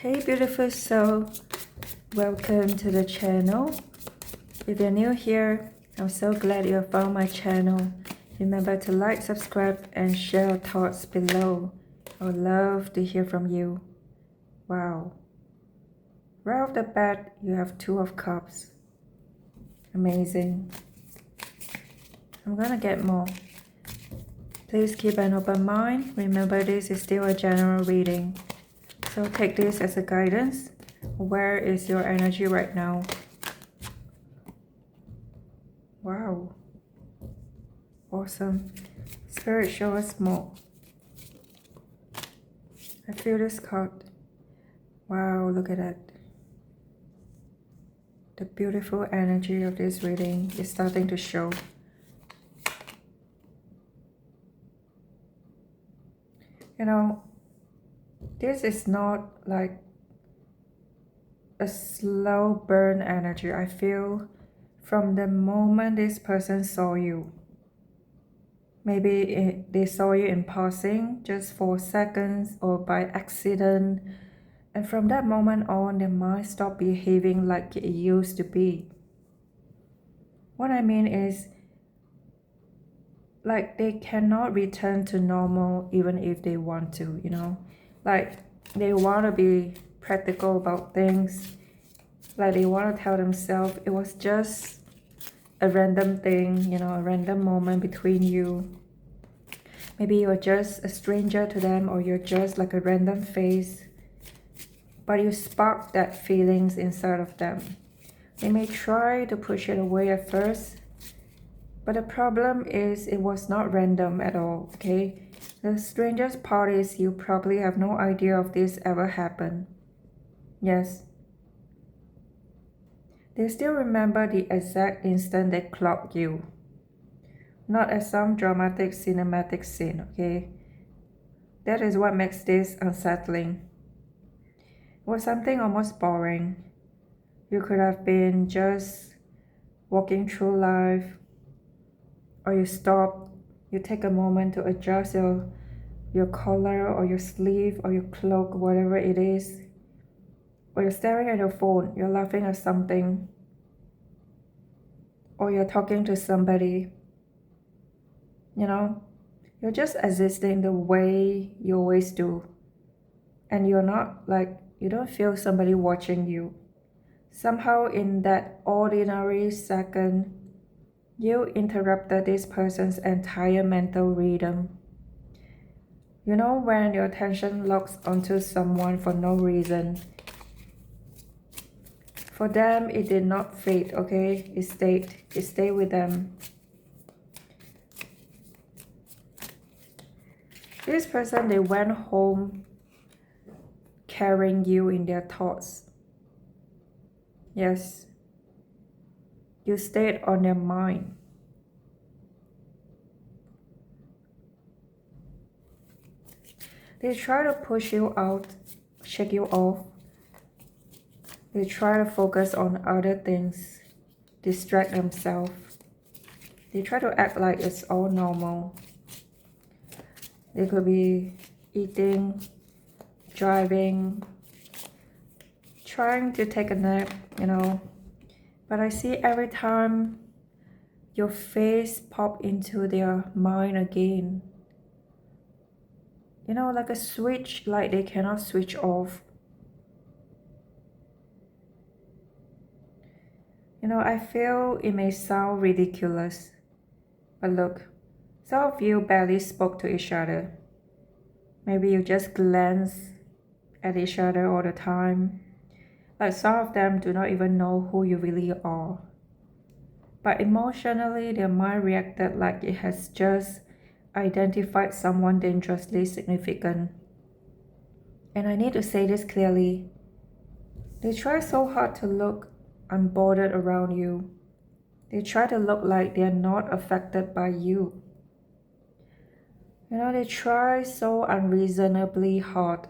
Hey beautiful soul, welcome to the channel. If you're new here, I'm so glad you have found my channel. Remember to like, subscribe, and share your thoughts below. I would love to hear from you. Wow. Right off the bat, you have Two of Cups. Amazing. I'm gonna get more. Please keep an open mind. Remember, this is still a general reading. So take this as a guidance. Where is your energy right now? Wow. Awesome. Spirit, show us more. I feel this card. Wow, look at that. The beautiful energy of this reading is starting to show. You know, this is not like a slow burn energy. I feel from the moment this person saw you. Maybe they saw you in passing just for seconds or by accident. And from that moment on, their mind stopped behaving like it used to be. What I mean is, like, they cannot return to normal even if they want to, you know? Like, they want to be practical about things. Like, they want to tell themselves it was just a random thing, you know, a random moment between you. Maybe you're just a stranger to them, or you're just like a random face. But you spark that feelings inside of them. They may try to push it away at first, but the problem is it was not random at all, okay? The strangest part is you probably have no idea of this ever happened. Yes. They still remember the exact instant they clocked you. Not as some dramatic cinematic scene, okay? That is what makes this unsettling. It was something almost boring. You could have been just walking through life, or you stop, you take a moment to adjust your collar or your sleeve or your cloak, whatever it is, or you're staring at your phone, you're laughing at something, or you're talking to somebody, you know, you're just existing the way you always do, and you're not like, you don't feel somebody watching you. Somehow in that ordinary second, you interrupted this person's entire mental rhythm. You know, when your attention locks onto someone for no reason. For them, it did not fade, okay? It stayed with them. This person, they went home carrying you in their thoughts. Yes. You stayed on their mind. They try to push you out, shake you off. They try to focus on other things, distract themselves. They try to act like it's all normal. They could be eating, driving, trying to take a nap, you know. But I see every time your face pop into their mind again. You know, like a switch, like they cannot switch off. You know, I feel it may sound ridiculous, but look, some of you barely spoke to each other. Maybe you just glance at each other all the time. Like some of them do not even know who you really are. But emotionally, their mind reacted like it has just identified someone dangerously significant. And I need to say this clearly. They try so hard to look unbothered around you. They try to look like they're not affected by you. You know, they try so unreasonably hard.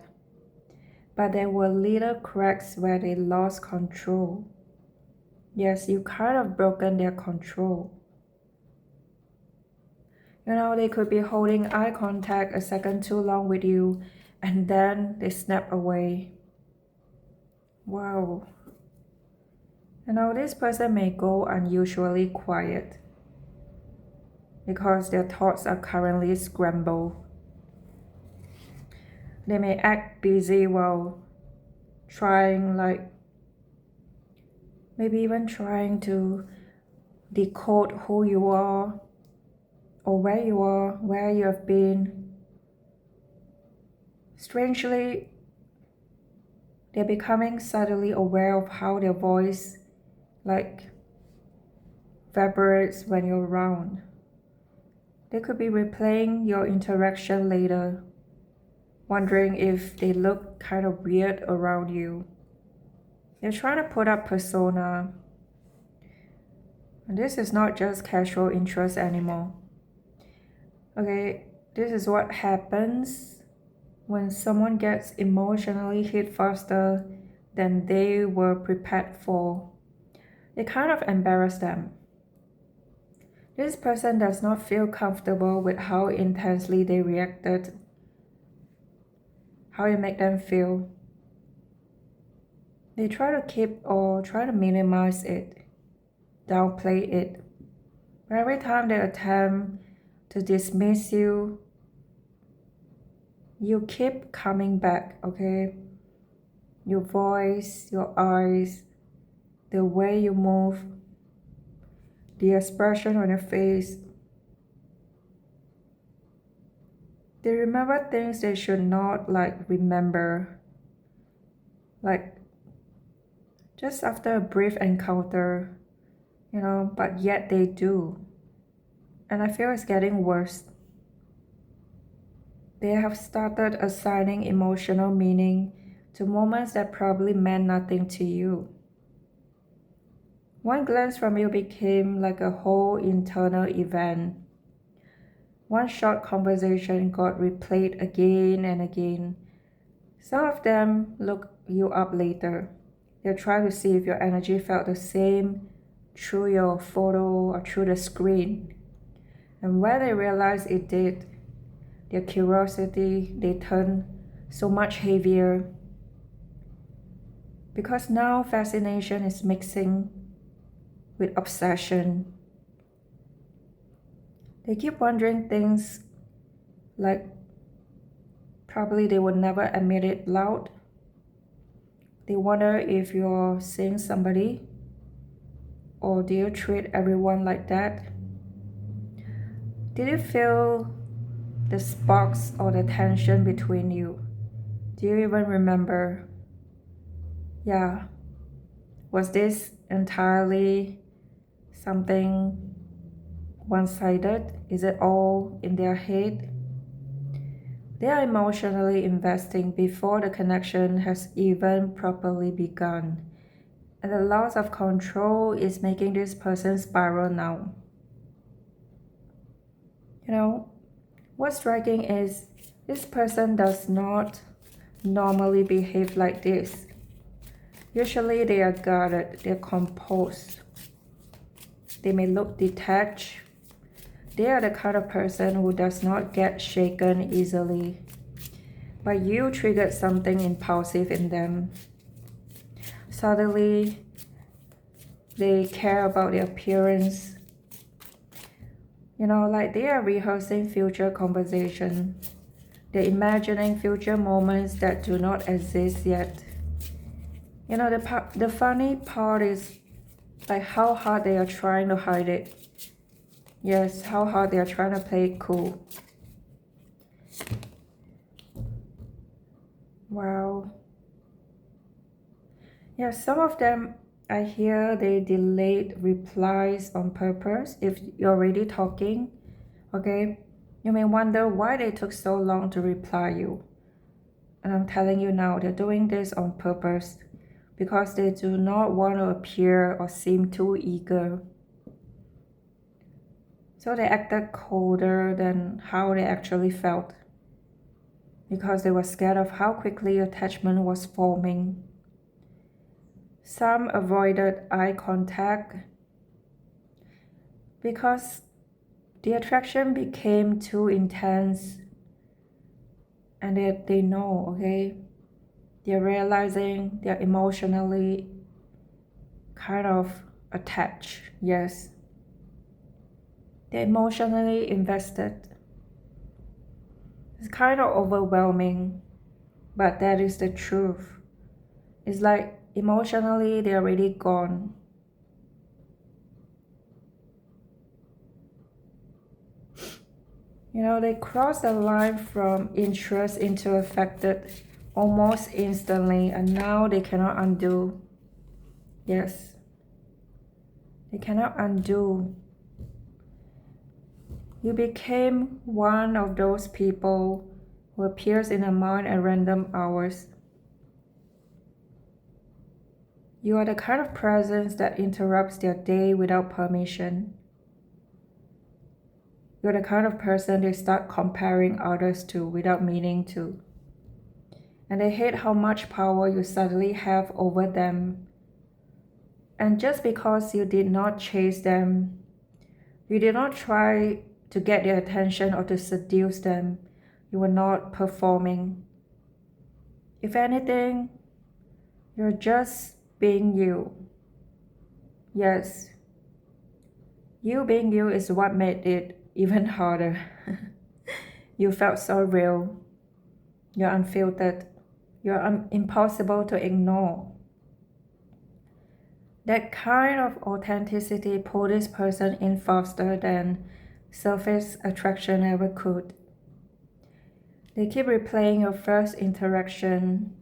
But there were little cracks where they lost control. Yes, you kind of broken their control. You know, they could be holding eye contact a second too long with you, and then they snap away. Wow. This person may go unusually quiet because their thoughts are currently scrambled. They may act busy while trying, maybe even trying to decode who you are or where you are, where you have been. Strangely, they're becoming suddenly aware of how their voice vibrates when you're around. They could be replaying your interaction later, wondering if they look kind of weird around you. They're trying to put up persona. And this is not just casual interest anymore. Okay, this is what happens when someone gets emotionally hit faster than they were prepared for. It kind of embarrassed them. This person does not feel comfortable with how intensely they reacted, how it made them feel. They try to keep or try to minimize it, downplay it. But every time they attempt to dismiss you, you keep coming back, okay? Your voice, your eyes, the way you move, the expression on your face. They remember things they should not remember. Just after a brief encounter, but yet they do. And I feel it's getting worse. They have started assigning emotional meaning to moments that probably meant nothing to you. One glance from you became like a whole internal event. One short conversation got replayed again and again. Some of them look you up later. They're trying to see if your energy felt the same through your photo or through the screen. And when they realize it did, their curiosity, they turn so much heavier. Because now fascination is mixing with obsession. They keep wondering things probably they would never admit it loud. They wonder if you're seeing somebody, or do you treat everyone like that? Did you feel the sparks or the tension between you? Do you even remember? Yeah. Was this entirely something one-sided? Is it all in their head? They are emotionally investing before the connection has even properly begun. And the loss of control is making this person spiral now. What's striking is this person does not normally behave like this. Usually they are guarded, they're composed. They may look detached. They are the kind of person who does not get shaken easily. But you triggered something impulsive in them. Suddenly, they care about their appearance. They are rehearsing future conversation. They're imagining future moments that do not exist yet. The funny part is how hard they are trying to hide it. Yes, how hard they are trying to play it cool. Wow. Yeah, some of them, I hear they delayed replies on purpose. If you're already talking, okay, you may wonder why they took so long to reply you. And I'm telling you now, they're doing this on purpose because they do not want to appear or seem too eager. So they acted colder than how they actually felt because they were scared of how quickly attachment was forming. Some avoided eye contact because the attraction became too intense, and they know, okay? They're realizing they're emotionally kind of attached. Yes. They're emotionally invested. It's kind of overwhelming, but that is the truth. It's like emotionally they're already gone. They cross the line from interest into affected almost instantly, and now they cannot undo. Yes. They cannot undo. You became one of those people who appears in the mind at random hours. You are the kind of presence that interrupts their day without permission. You're the kind of person they start comparing others to without meaning to. And they hate how much power you suddenly have over them. And just because you did not chase them, you did not try to get their attention or to seduce them, you were not performing. If anything, you're just being you. Yes. You being you is what made it even harder. You felt so real. You're unfiltered. You're impossible to ignore. That kind of authenticity pulled this person in faster than surface attraction ever could. They keep replaying your first interaction,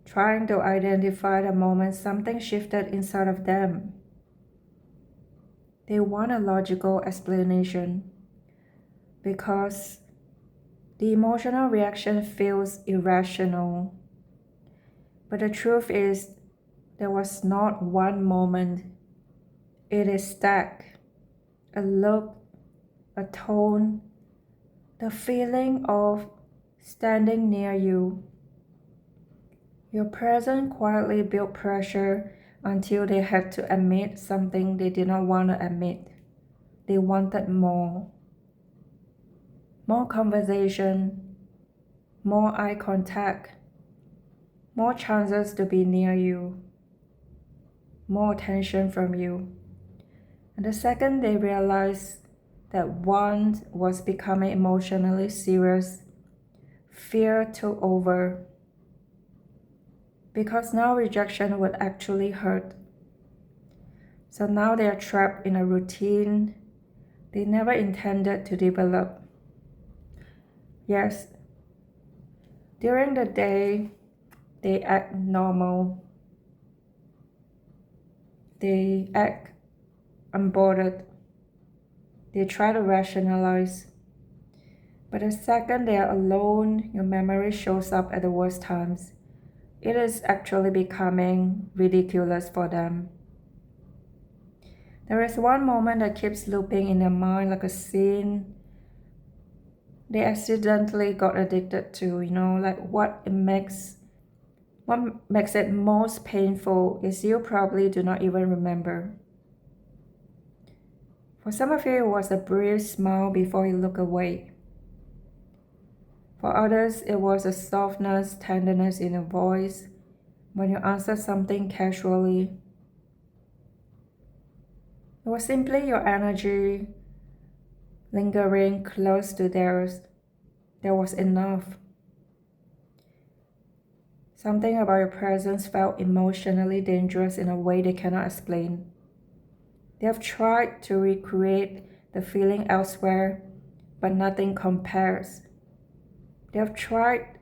trying to identify the moment something shifted inside of them. They want a logical explanation because the emotional reaction feels irrational. But the truth is, there was not one moment. It is stacked. A look, a tone, the feeling of standing near you. Your presence quietly built pressure until they had to admit something they did not want to admit. They wanted more. More conversation, more eye contact, more chances to be near you, more attention from you. And the second they realized that one was becoming emotionally serious, fear took over. Because now rejection would actually hurt. So now they are trapped in a routine they never intended to develop. Yes, during the day, they act normal. They act unbothered. They try to rationalize. But the second they are alone, your memory shows up at the worst times. It is actually becoming ridiculous for them. There is one moment that keeps looping in their mind like a scene they accidentally got addicted to, like what makes it most painful is you probably do not even remember. For some of you, it was a brief smile before you look away. For others, it was a softness, tenderness in your voice when you answered something casually. It was simply your energy lingering close to theirs. There was enough. Something about your presence felt emotionally dangerous in a way they cannot explain. They have tried to recreate the feeling elsewhere, but nothing compares. They have tried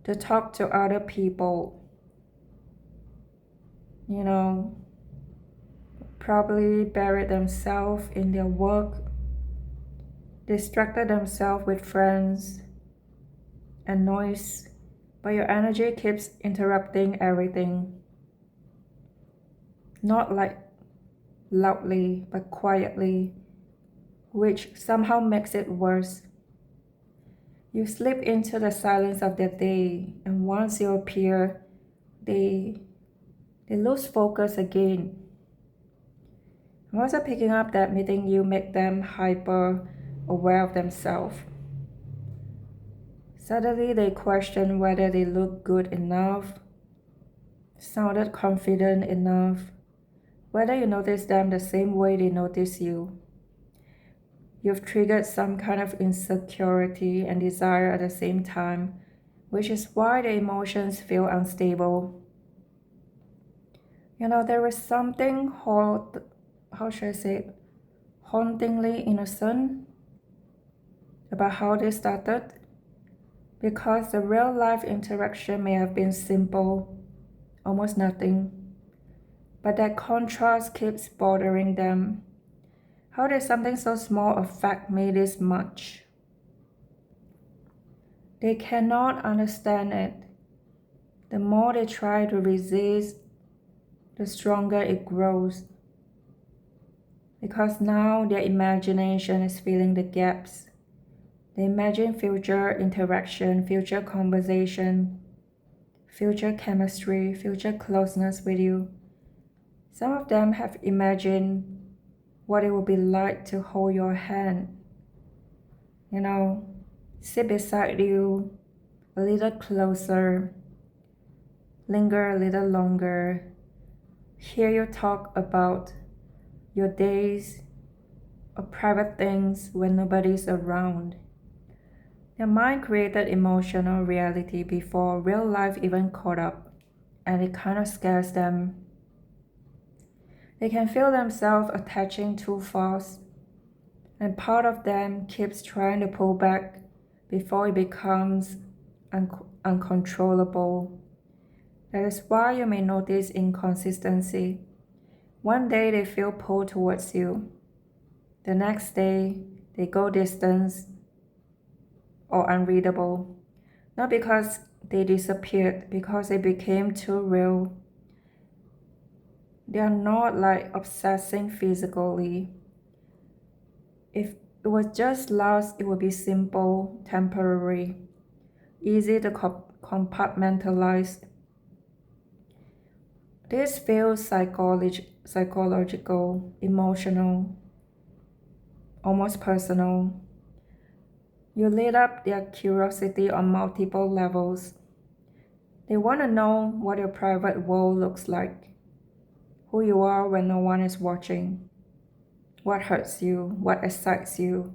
to talk to other people, probably buried themselves in their work, distracted themselves with friends and noise, but your energy keeps interrupting everything. Not like loudly, but quietly, which somehow makes it worse. You slip into the silence of their day, and once you appear, they lose focus again. I'm also picking up that meeting you make them hyper aware of themselves. Suddenly they question whether they look good enough, sounded confident enough, whether you notice them the same way they notice you. You've triggered some kind of insecurity and desire at the same time, which is why the emotions feel unstable. There is something how should I say it, hauntingly innocent about how they started, because the real life interaction may have been simple, almost nothing, but that contrast keeps bothering them. How did something so small affect me this much? They cannot understand it. The more they try to resist, the stronger it grows. Because now their imagination is filling the gaps. They imagine future interaction, future conversation, future chemistry, future closeness with you. Some of them have imagined what it would be like to hold your hand, sit beside you a little closer, linger a little longer, hear you talk about your days or private things when nobody's around. Their mind created emotional reality before real life even caught up, and it kind of scares them. They can feel themselves attaching too fast, and part of them keeps trying to pull back before it becomes uncontrollable. That is why you may notice inconsistency. One day they feel pulled towards you. The next day they go distant or unreadable. Not because they disappeared, because they became too real. They are not like obsessing physically. If it was just lust, it would be simple, temporary, easy to compartmentalize. This feels psychological, emotional, almost personal. You lit up their curiosity on multiple levels. They want to know what your private world looks like, who you are when no one is watching, what hurts you, what excites you,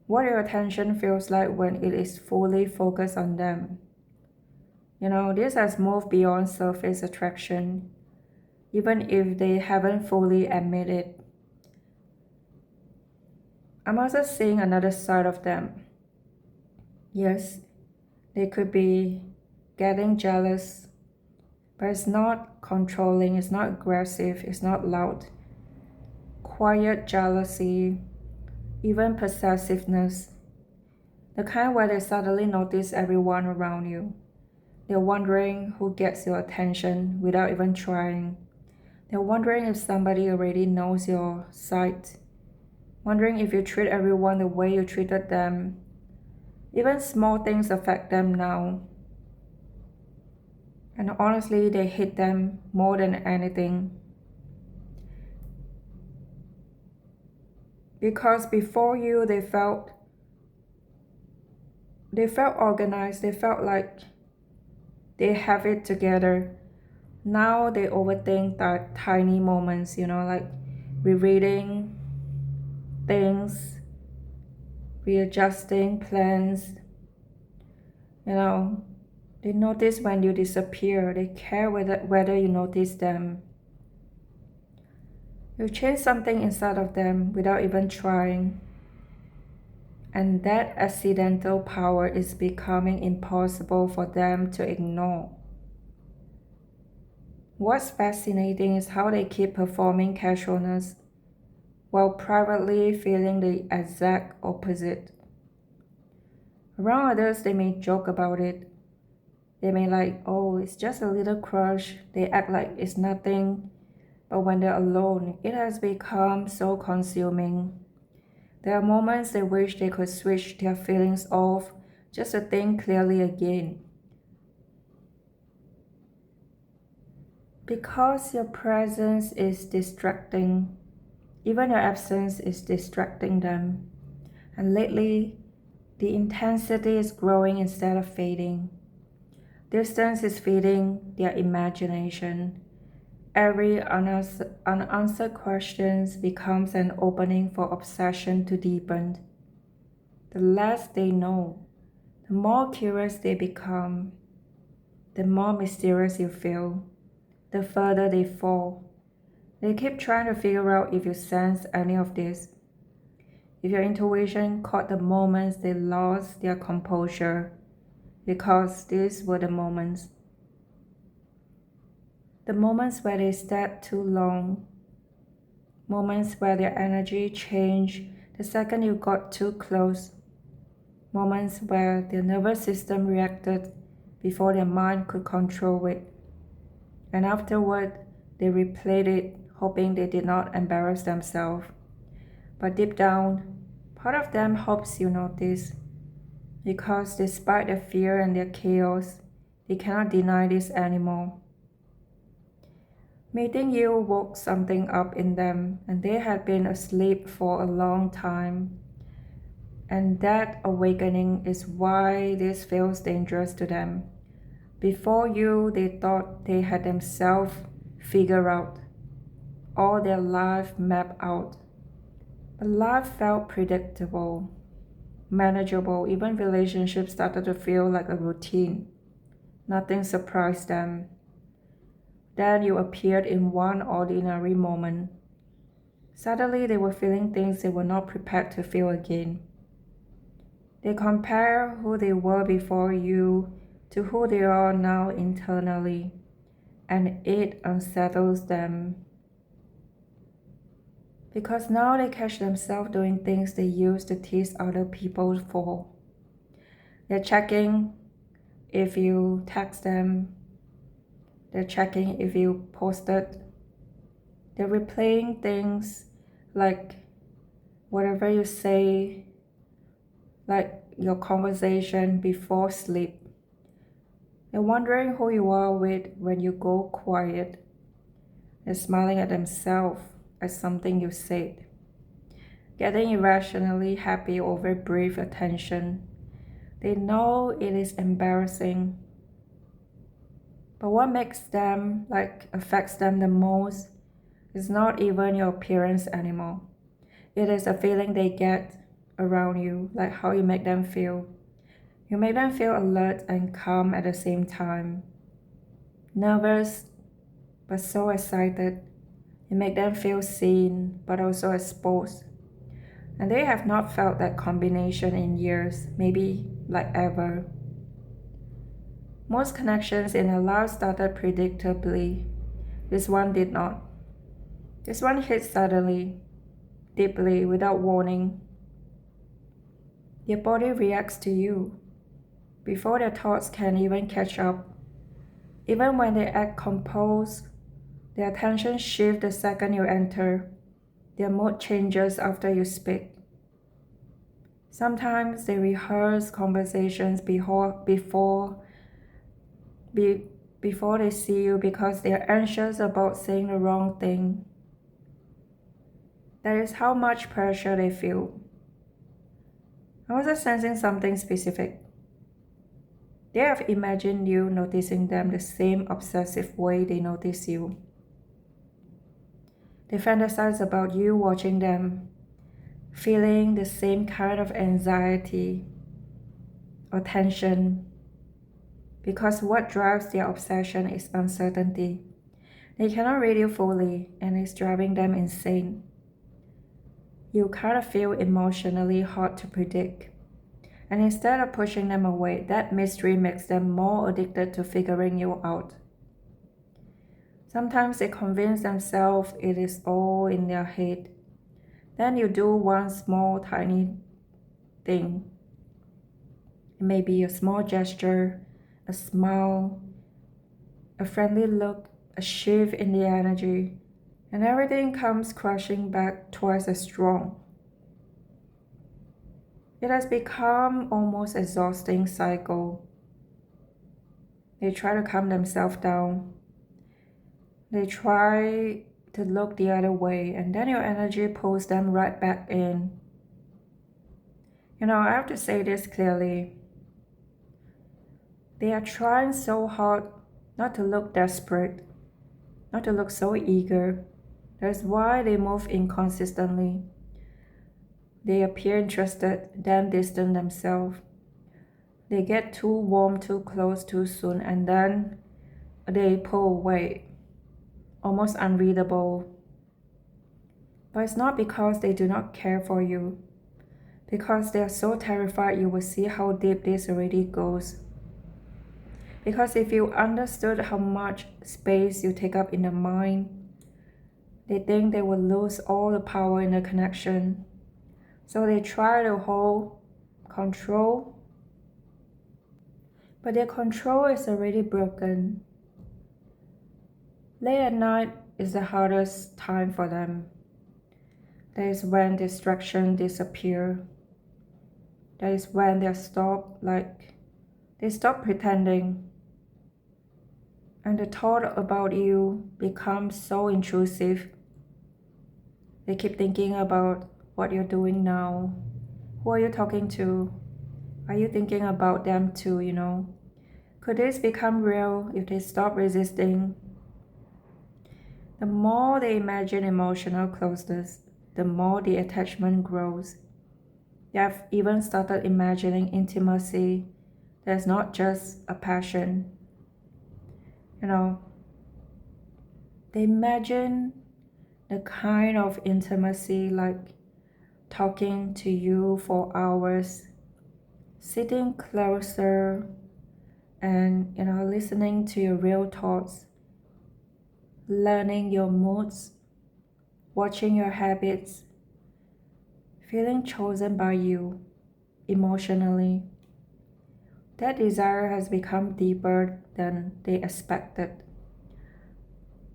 what your attention feels like when it is fully focused on them. This has moved beyond surface attraction, even if they haven't fully admitted it. I'm also seeing another side of them. Yes, they could be getting jealous, but it's not controlling, it's not aggressive, it's not loud. Quiet jealousy, even possessiveness. The kind where they suddenly notice everyone around you. They're wondering who gets your attention without even trying. They're wondering if somebody already knows your side. Wondering if you treat everyone the way you treated them. Even small things affect them now. And honestly, they hate them more than anything. Because before you, they felt organized. They felt like they have it together. Now they overthink that tiny moments, like rereading things, readjusting plans. They notice when you disappear. They care whether you notice them. You change something inside of them without even trying. And that accidental power is becoming impossible for them to ignore. What's fascinating is how they keep performing casualness while privately feeling the exact opposite. Around others, they may joke about it. They may like, oh, it's just a little crush. They act like it's nothing. But when they're alone, it has become so consuming. There are moments they wish they could switch their feelings off just to think clearly again. Because your presence is distracting, even your absence is distracting them. And lately, The intensity is growing instead of fading. Distance is feeding their imagination. Every unanswered question becomes an opening for obsession to deepen. The less they know, the more curious they become, the more mysterious you feel, the further they fall. They keep trying to figure out if you sense any of this. If your intuition caught the moments they lost their composure, because these were the moments. The moments where they stayed too long. Moments where their energy changed the second you got too close. Moments where their nervous system reacted before their mind could control it. And afterward, they replayed it, hoping they did not embarrass themselves. But deep down, part of them hopes you notice, because despite their fear and their chaos, they cannot deny this anymore. Meeting you woke something up in them, and they had been asleep for a long time. And that awakening is why this feels dangerous to them. Before you, they thought they had themselves figured out, all their life mapped out. But life felt predictable, manageable. Even relationships started to feel like a routine. Nothing surprised them. Then you appeared in one ordinary moment. Suddenly they were feeling things they were not prepared to feel again. They compare who they were before you to who they are now internally, and it unsettles them. Because now they catch themselves doing things they used to tease other people for. They're checking if you text them. They're checking if you posted. They're replaying things like whatever you say, like your conversation before sleep. They're wondering who you are with when you go quiet. They're smiling at themselves as something you said. Getting irrationally happy over brief attention. They know it is embarrassing. But what affects them the most is not even your appearance anymore. It is a feeling they get around you, like how you make them feel. You make them feel alert and calm at the same time. Nervous, but so excited. You make them feel seen, but also exposed. And they have not felt that combination in years, maybe like ever. Most connections in their lives started predictably. This one did not. This one hit suddenly, deeply, without warning. Their body reacts to you before their thoughts can even catch up. Even when they act composed, their attention shifts the second you enter. Their mood changes after you speak. Sometimes they rehearse conversations before they see you because they are anxious about saying the wrong thing. That is how much pressure they feel. I was sensing something specific. They have imagined you noticing them the same obsessive way they notice you. They fantasize about you watching them, feeling the same kind of anxiety or tension, because what drives their obsession is uncertainty. They cannot read you fully, and it's driving them insane. You kind of feel emotionally hard to predict. And instead of pushing them away, that mystery makes them more addicted to figuring you out. Sometimes they convince themselves it is all in their head. Then you do one small, tiny thing. It may be a small gesture, a smile, a friendly look, a shift in the energy, and everything comes crashing back twice as strong. It has become almost exhausting cycle. They try to calm themselves down. They try to look the other way, and then your energy pulls them right back in. I have to say this clearly. They are trying so hard not to look desperate, not to look so eager. That's why they move inconsistently. They appear interested, then distant themselves. They get too warm, too close, too soon, and then they pull away, almost unreadable. But it's not because they do not care for you, because they are so terrified you will see how deep this already goes. Because if you understood how much space you take up in the mind, they think they will lose all the power in the connection. So they try to hold control, but their control is already broken. Late at night is the hardest time for them. That is when distraction disappear. That is when they stop pretending. And the thought about you becomes so intrusive. They keep thinking about what you're doing now. Who are you talking to? Are you thinking about them too, Could this become real if they stop resisting? The more they imagine emotional closeness, the more the attachment grows. They have even started imagining intimacy that's not just a passion. They imagine the kind of intimacy like talking to you for hours, sitting closer, and listening to your real thoughts, learning your moods, watching your habits, feeling chosen by you emotionally. That desire has become deeper than they expected,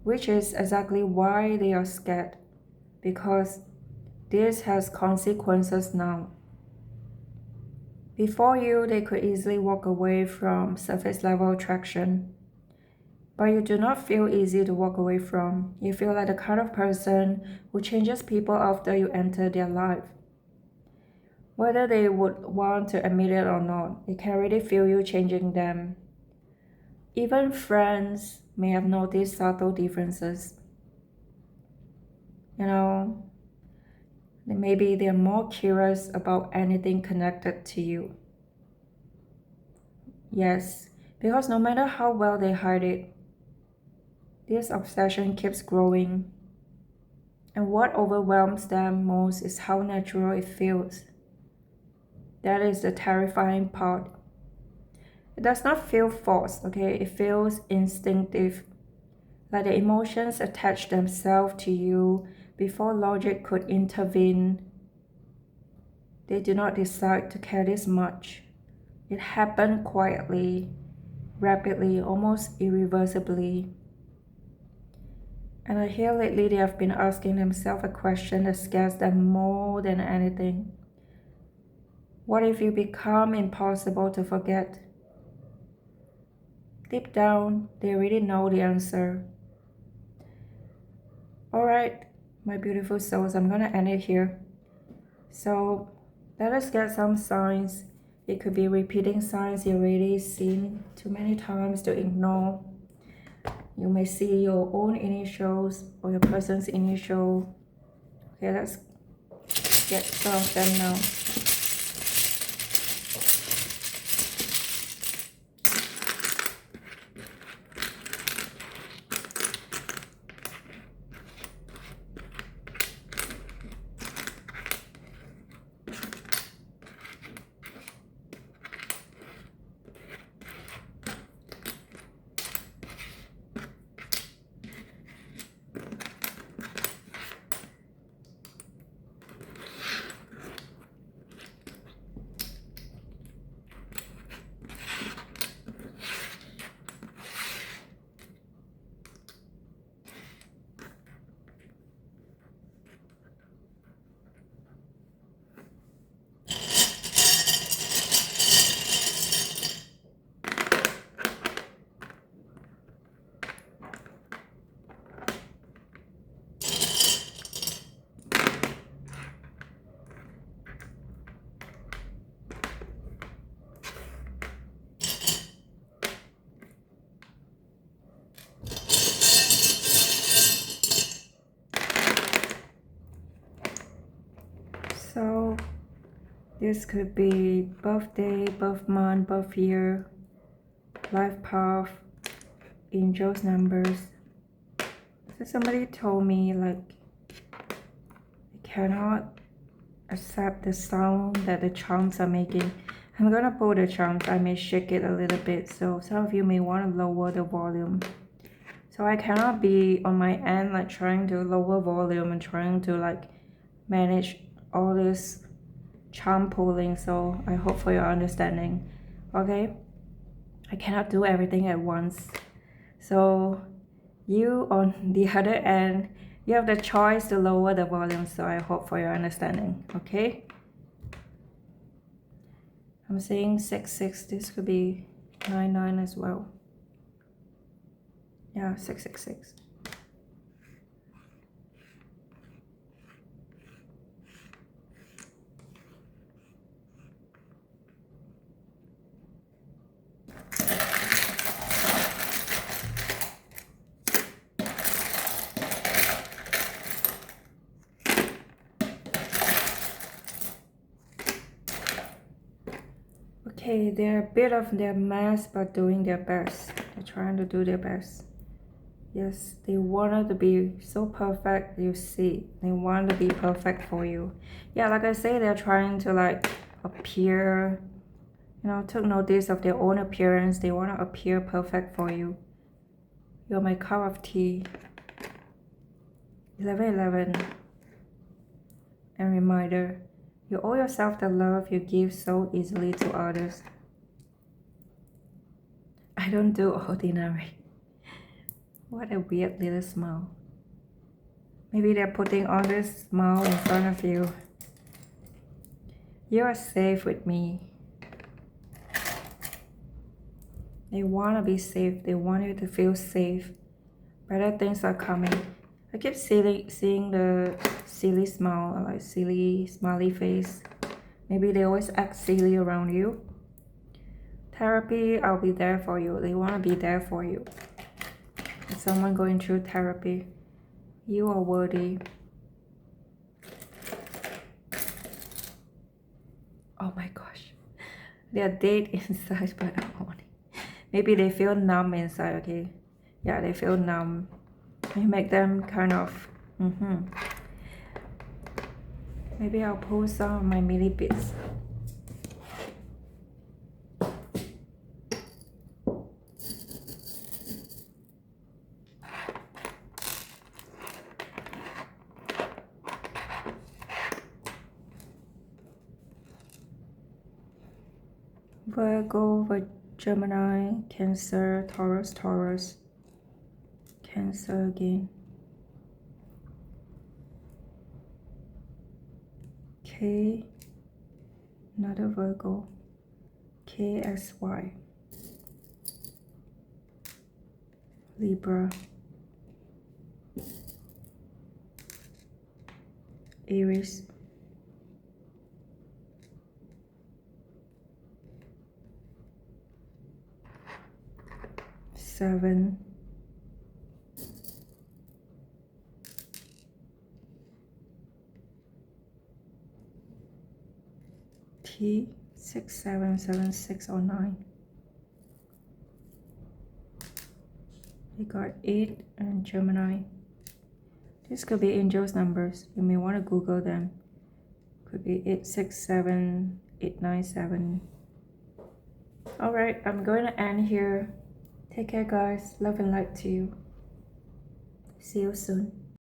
which is exactly why they are scared, because this has consequences now. Before you, they could easily walk away from surface level attraction, but you do not feel easy to walk away from. You feel like the kind of person who changes people after you enter their life. Whether they would want to admit it or not, they can already feel you changing them. Even friends may have noticed subtle differences. Maybe they're more curious about anything connected to you. Yes, because no matter how well they hide it, this obsession keeps growing. And what overwhelms them most is how natural it feels. That is the terrifying part. It does not feel forced, okay? It feels instinctive. Like the emotions attach themselves to you before logic could intervene. They do not decide to care this much. It happened quietly, rapidly, almost irreversibly. And I hear lately they have been asking themselves a question that scares them more than anything. What if you become impossible to forget? Deep down, they already know the answer. Alright, my beautiful souls, I'm gonna end it here. So let us get some signs. It could be repeating signs you already seen too many times to ignore. You may see your own initials or your person's initial. Okay, let's get some of them now. This could be birthday, birth month, birth year, life path, angels numbers. So somebody told me like I cannot accept the sound that the charms are making. I'm gonna pull the charms. I may shake it a little bit, so some of you may want to lower the volume. So I cannot be on my end like trying to lower volume and trying to like manage all this charm pulling, so I hope for your understanding. Okay, I cannot do everything at once. So you on the other end, you have the choice to lower the volume, so I hope for your understanding. Okay, I'm saying 666. This could be 99 as well. Yeah, 666. Okay, they're a bit of their mess, but doing their best. They're trying to do their best. Yes, they wanted to be so perfect, you see. They want to be perfect for you. Yeah, like I say, they're trying to like appear, you know, took notice of their own appearance. They want to appear perfect for you. You're my cup of tea. 1111. And reminder, you owe yourself the love you give so easily to others. I don't do ordinary. What a weird little smile. Maybe they're putting on this smile in front of you. You are safe with me. They want to be safe. They want you to feel safe. Better things are coming. I keep seeing the silly smile, like silly smiley face. Maybe they always act silly around you. Therapy, I'll be there for you. They want to be there for you. Is someone going through therapy? You are worthy. Oh my gosh. They are dead inside, but maybe they feel numb inside, okay? Yeah, they feel numb. You make them kind of... Maybe I'll pull some of my mini bits. Virgo, Gemini, Cancer, Taurus, Taurus, Cancer again. K, another Virgo, KSY, Libra, Aries, Seven, T, 6776 or 9. We got 8 and Gemini. This could be angels numbers. You may want to Google them. Could be 867, 897. Alright, I'm going to end here. Take care, guys. Love and light to you. See you soon.